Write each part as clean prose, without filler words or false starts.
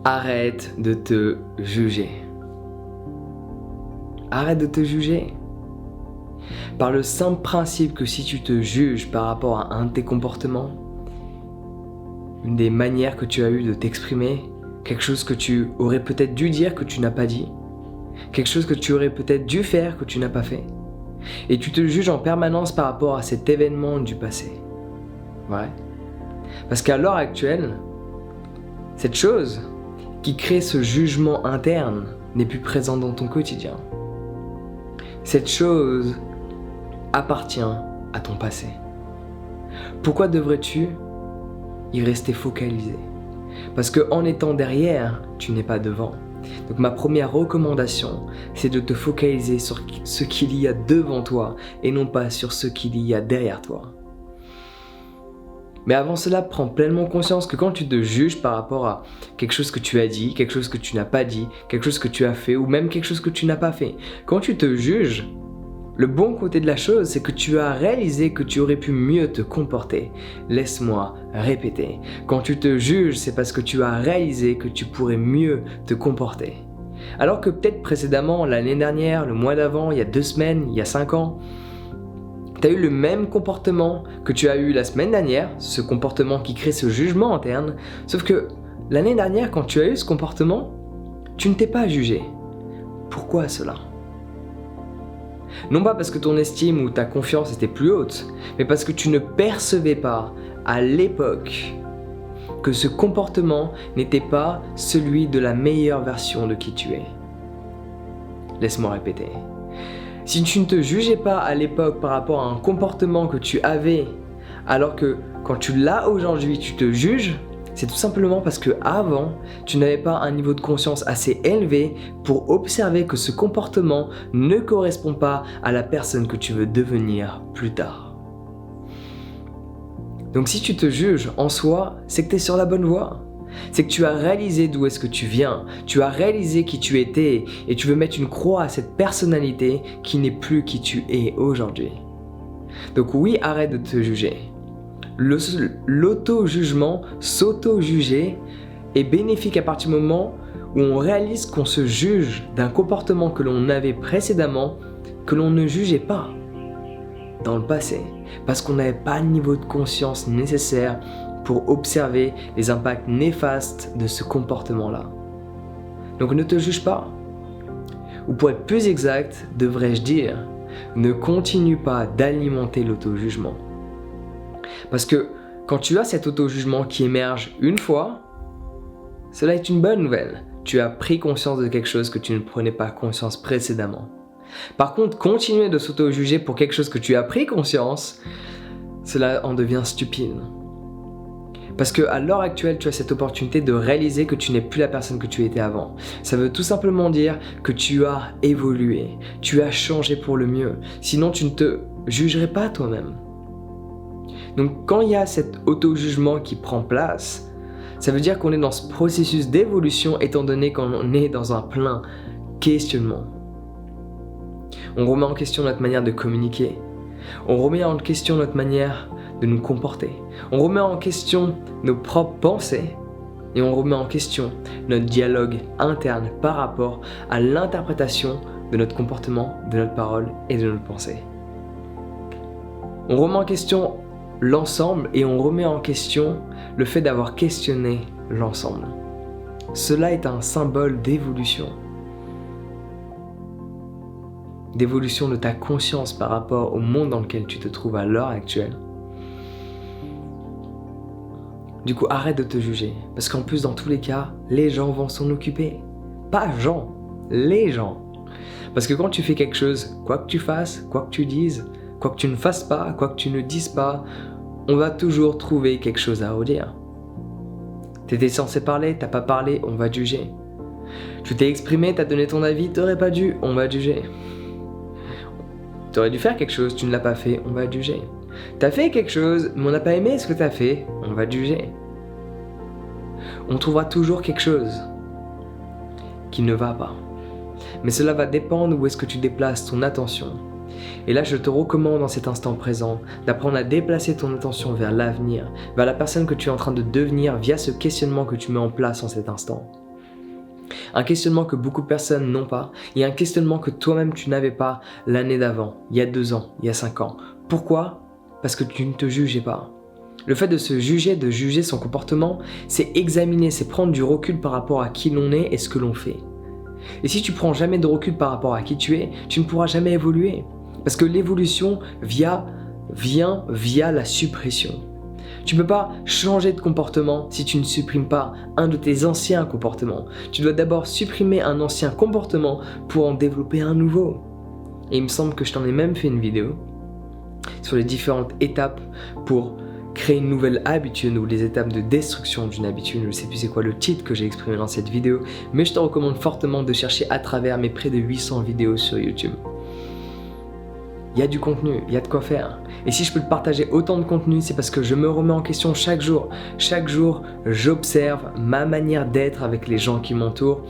Arrête de te juger. Arrête de te juger. Par le simple principe que si tu te juges par rapport à un de tes comportements, une des manières que tu as eues de t'exprimer, quelque chose que tu aurais peut-être dû dire que tu n'as pas dit, quelque chose que tu aurais peut-être dû faire que tu n'as pas fait, et tu te juges en permanence par rapport à cet événement du passé. Ouais. Parce qu'à l'heure actuelle, cette chose qui crée ce jugement interne n'est plus présente dans ton quotidien. Cette chose appartient à ton passé. Pourquoi devrais-tu y rester focalisé? Parce qu'en étant derrière, tu n'es pas devant. Donc ma première recommandation, c'est de te focaliser sur ce qu'il y a devant toi et non pas sur ce qu'il y a derrière toi. Mais avant cela, prends pleinement conscience que quand tu te juges par rapport à quelque chose que tu as dit, quelque chose que tu n'as pas dit, quelque chose que tu as fait ou même quelque chose que tu n'as pas fait, quand tu te juges, le bon côté de la chose, c'est que tu as réalisé que tu aurais pu mieux te comporter. Laisse-moi répéter. Quand tu te juges, c'est parce que tu as réalisé que tu pourrais mieux te comporter. Alors que peut-être précédemment, l'année dernière, le mois d'avant, il y a 2 semaines, il y a 5 ans, tu as eu le même comportement que tu as eu la semaine dernière, ce comportement qui crée ce jugement interne, sauf que l'année dernière, quand tu as eu ce comportement, tu ne t'es pas jugé. Pourquoi cela ? Non pas parce que ton estime ou ta confiance était plus haute, mais parce que tu ne percevais pas à l'époque que ce comportement n'était pas celui de la meilleure version de qui tu es. Laisse-moi répéter. Si tu ne te jugeais pas à l'époque par rapport à un comportement que tu avais, alors que quand tu l'as aujourd'hui, tu te juges, c'est tout simplement parce que avant, tu n'avais pas un niveau de conscience assez élevé pour observer que ce comportement ne correspond pas à la personne que tu veux devenir plus tard. Donc si tu te juges en soi, c'est que tu es sur la bonne voie. C'est que tu as réalisé d'où est-ce que tu viens, tu as réalisé qui tu étais et tu veux mettre une croix à cette personnalité qui n'est plus qui tu es aujourd'hui. Donc oui, arrête de te juger. L'auto-jugement, s'auto-juger est bénéfique à partir du moment où on réalise qu'on se juge d'un comportement que l'on avait précédemment, que l'on ne jugeait pas dans le passé, parce qu'on n'avait pas le niveau de conscience nécessaire pour observer les impacts néfastes de ce comportement-là. Donc ne te juge pas. Ou pour être plus exact, devrais-je dire, ne continue pas d'alimenter l'auto-jugement. Parce que quand tu as cet auto-jugement qui émerge une fois, cela est une bonne nouvelle. Tu as pris conscience de quelque chose que tu ne prenais pas conscience précédemment. Par contre, continuer de s'auto-juger pour quelque chose que tu as pris conscience, cela en devient stupide. Parce qu'à l'heure actuelle, tu as cette opportunité de réaliser que tu n'es plus la personne que tu étais avant. Ça veut tout simplement dire que tu as évolué, tu as changé pour le mieux. Sinon, tu ne te jugerais pas toi-même. Donc quand il y a cet auto-jugement qui prend place, ça veut dire qu'on est dans ce processus d'évolution étant donné qu'on est dans un plein questionnement. On remet en question notre manière de communiquer. On remet en question notre manière de nous comporter. On remet en question nos propres pensées et on remet en question notre dialogue interne par rapport à l'interprétation de notre comportement, de notre parole et de notre pensée. On remet en question l'ensemble et on remet en question le fait d'avoir questionné l'ensemble. Cela est un symbole d'évolution. D'évolution de ta conscience par rapport au monde dans lequel tu te trouves à l'heure actuelle. Du coup, arrête de te juger. Parce qu'en plus, dans tous les cas, les gens vont s'en occuper. Pas Jean, les gens. Parce que quand tu fais quelque chose, quoi que tu fasses, quoi que tu dises, quoi que tu ne fasses pas, quoi que tu ne dises pas, on va toujours trouver quelque chose à redire. T'étais censé parler, t'as pas parlé, on va te juger. Tu t'es exprimé, t'as donné ton avis, t'aurais pas dû, on va te juger. T'aurais dû faire quelque chose, tu ne l'as pas fait, on va te juger. T'as fait quelque chose, mais on n'a pas aimé ce que t'as fait, on va te juger. On trouvera toujours quelque chose qui ne va pas. Mais cela va dépendre où est-ce que tu déplaces ton attention. Et là, je te recommande dans cet instant présent d'apprendre à déplacer ton attention vers l'avenir, vers la personne que tu es en train de devenir via ce questionnement que tu mets en place en cet instant. Un questionnement que beaucoup de personnes n'ont pas et un questionnement que toi-même tu n'avais pas l'année d'avant, il y a 2 ans, il y a 5 ans. Pourquoi ? Parce que tu ne te jugeais pas. Le fait de se juger, de juger son comportement, c'est examiner, c'est prendre du recul par rapport à qui l'on est et ce que l'on fait. Et si tu prends jamais de recul par rapport à qui tu es, tu ne pourras jamais évoluer. Parce que l'évolution vient via la suppression. Tu ne peux pas changer de comportement si tu ne supprimes pas un de tes anciens comportements. Tu dois d'abord supprimer un ancien comportement pour en développer un nouveau. Et il me semble que je t'en ai même fait une vidéo sur les différentes étapes pour créer une nouvelle habitude ou les étapes de destruction d'une habitude. Je ne sais plus c'est quoi le titre que j'ai exprimé dans cette vidéo, mais je te recommande fortement de chercher à travers mes près de 800 vidéos sur YouTube. Il y a du contenu, il y a de quoi faire. Et si je peux te partager autant de contenu, c'est parce que je me remets en question chaque jour. Chaque jour, j'observe ma manière d'être avec les gens qui m'entourent.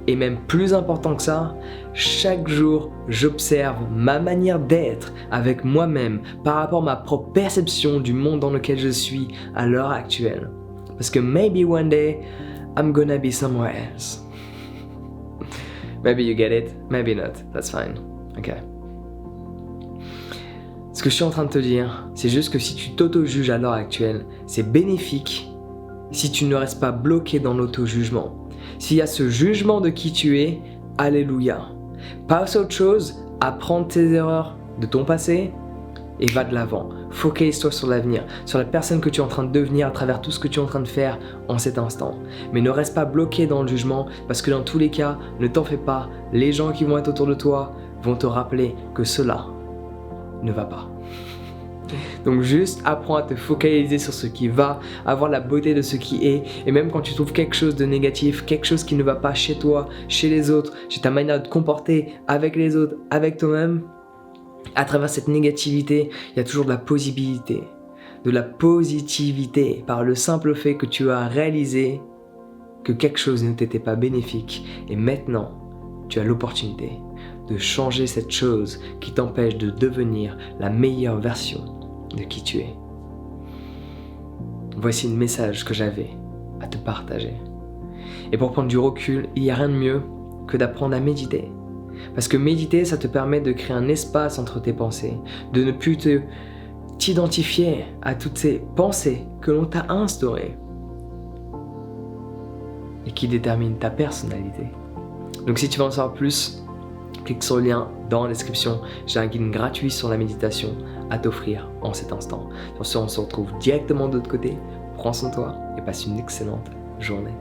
Et même plus important que ça, chaque jour, j'observe ma manière d'être avec moi-même par rapport à ma propre perception du monde dans lequel je suis à l'heure actuelle. Parce que maybe one day, I'm gonna be somewhere else. Maybe you get it, maybe not, that's fine. Okay. Ce que je suis en train de te dire, c'est juste que si tu t'auto-juges à l'heure actuelle, c'est bénéfique si tu ne restes pas bloqué dans l'auto-jugement. S'il y a ce jugement de qui tu es, alléluia. Passe à autre chose, apprends de tes erreurs de ton passé et va de l'avant. Focalise-toi sur l'avenir, sur la personne que tu es en train de devenir à travers tout ce que tu es en train de faire en cet instant. Mais ne reste pas bloqué dans le jugement parce que dans tous les cas, ne t'en fais pas, les gens qui vont être autour de toi vont te rappeler que cela ne va pas. Donc juste apprends à te focaliser sur ce qui va, avoir la beauté de ce qui est, et même quand tu trouves quelque chose de négatif, quelque chose qui ne va pas chez toi, chez les autres, chez ta manière de te comporter avec les autres, avec toi-même, à travers cette négativité, il y a toujours de la possibilité, de la positivité par le simple fait que tu as réalisé que quelque chose ne t'était pas bénéfique et maintenant tu as l'opportunité de changer cette chose qui t'empêche de devenir la meilleure version de qui tu es. Voici le message que j'avais à te partager. Et pour prendre du recul, il n'y a rien de mieux que d'apprendre à méditer. Parce que méditer, ça te permet de créer un espace entre tes pensées, de ne plus t'identifier à toutes ces pensées que l'on t'a instaurées et qui déterminent ta personnalité. Donc si tu veux en savoir plus, clique sur le lien dans la description. J'ai un guide gratuit sur la méditation à t'offrir en cet instant. Sur ce, on se retrouve directement de l'autre côté. Prends soin de toi et passe une excellente journée.